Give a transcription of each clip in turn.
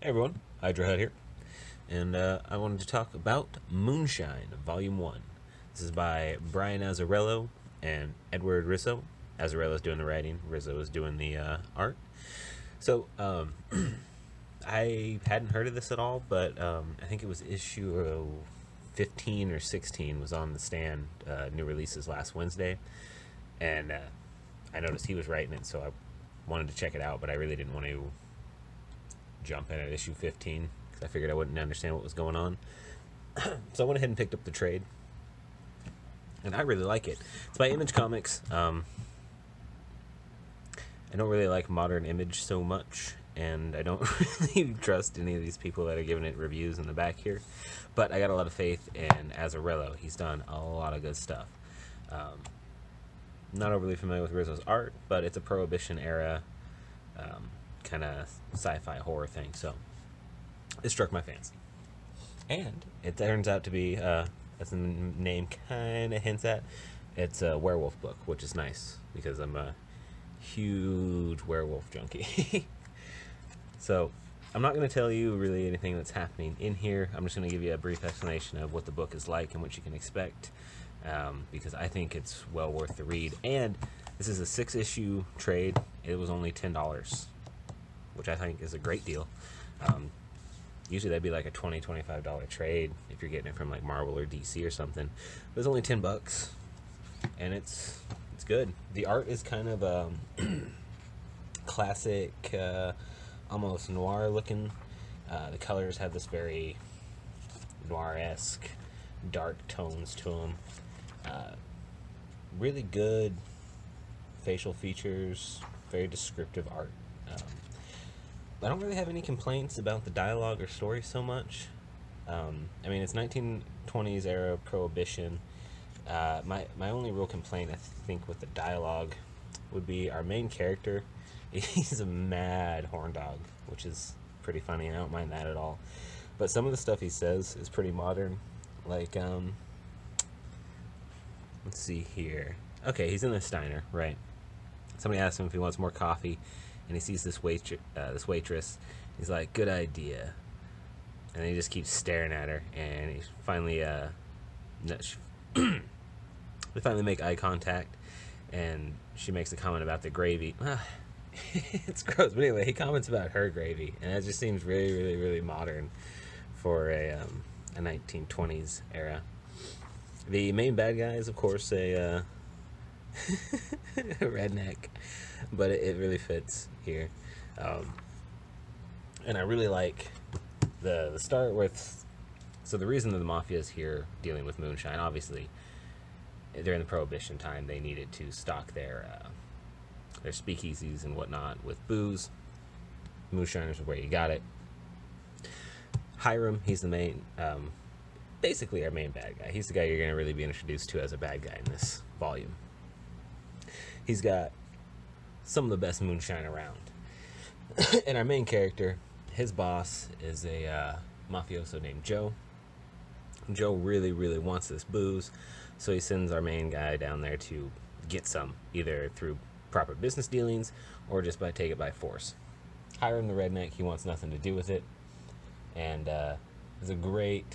Hey everyone, Hydra here, and I wanted to talk about Moonshine Vol.01. This is by Brian Azzarello and Edward Rizzo. Azzarello's doing the writing, Rizzo is doing the art. So, I hadn't heard of this at all, but I think it was issue 15 or 16 was on the stand, new releases last Wednesday, and I noticed he was writing it, so I wanted to check it out, but I really didn't want to jump in at issue 15 because I figured I wouldn't understand what was going on. So I went ahead and picked up the trade, and I really like it. It's by Image Comics. I don't really like modern Image so much, and I don't really trust any of these people that are giving it reviews in the back here, but I got a lot of faith in Azzarello. He's done a lot of good stuff. Not overly familiar with Rizzo's art, but it's a Prohibition era kind of sci-fi horror thing, so it struck my fancy. And it turns out to be, as the name kind of hints at, it's a werewolf book, which is nice because I'm a huge werewolf junkie. So I'm not going to tell you really anything that's happening in here. I'm just going to give you a brief explanation of what the book is like and what you can expect, because I think it's well worth the read. And this is a 6-issue trade. It was only $10, which I think is a great deal. Usually that'd be like a $20, $25 trade if you're getting it from like Marvel or DC or something. But it's only $10, and it's good. The art is kind of classic, almost noir looking. The colors have this very noir-esque dark tones to them. Really good facial features, very descriptive art. I don't really have any complaints about the dialogue or story so much. I mean, it's 1920s era Prohibition. My only real complaint, I think, with the dialogue would be our main character. He's a mad horn dog, which is pretty funny, and I don't mind that at all. But some of the stuff he says is pretty modern. Like, let's see here. Okay, he's in a Steiner, right? Somebody asks him if he wants more coffee, and he sees this waitress. He's like, "Good idea," and then he just keeps staring at her. And he finally, they finally make eye contact, and she makes a comment about the gravy. It's gross, but anyway, he comments about her gravy, and it just seems really, really, really modern for a 1920s era. The main bad guy is, of course, a redneck, but it really fits here. And I really like the start with, so the reason that the mafia is here dealing with moonshine, obviously during the Prohibition time they needed to stock their speakeasies and whatnot with booze. Moonshiners are where you got it. Hiram, he's the main, basically our main bad guy. He's the guy you're going to really be introduced to as a bad guy in this volume. He's got some of the best moonshine around. And our main character, his boss, is a mafioso named Joe. Joe really, really wants this booze, so he sends our main guy down there to get some, either through proper business dealings or just by take it by force. Hiram the redneck, he wants nothing to do with it. And there's a great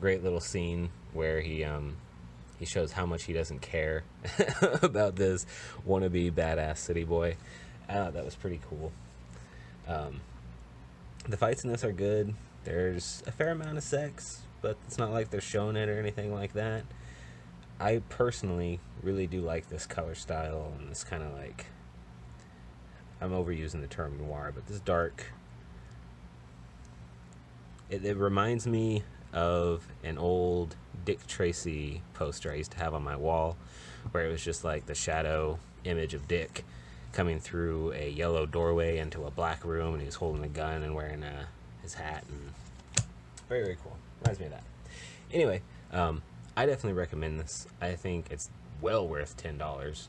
little scene where he shows how much he doesn't care about this wannabe badass city boy. That was pretty cool. The fights in this are good. There's a fair amount of sex, but it's not like they're showing it or anything like that. I personally really do like this color style and this kind of like, I'm overusing the term noir, but this dark, it reminds me of an old Dick Tracy poster I used to have on my wall, where it was just like the shadow image of Dick coming through a yellow doorway into a black room, and he was holding a gun and wearing his hat, and very, very cool. Reminds me of that. Anyway, I definitely recommend this. I think it's well worth $10.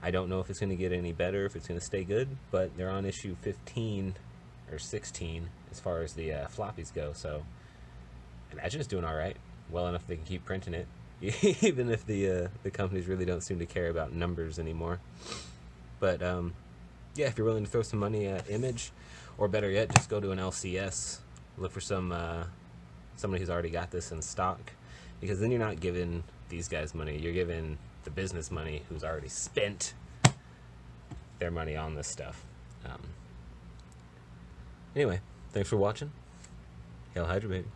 I don't know if it's going to get any better, if it's going to stay good, but they're on issue 15 or 16 as far as the floppies go, so I imagine it's doing all right. Well enough they can keep printing it, even if the companies really don't seem to care about numbers anymore. But yeah, if you're willing to throw some money at Image, or better yet, just go to an LCS, look for somebody who's already got this in stock, because then you're not giving these guys money, you're giving the business money who's already spent their money on this stuff. Anyway, thanks for watching. Hail Hydra, baby.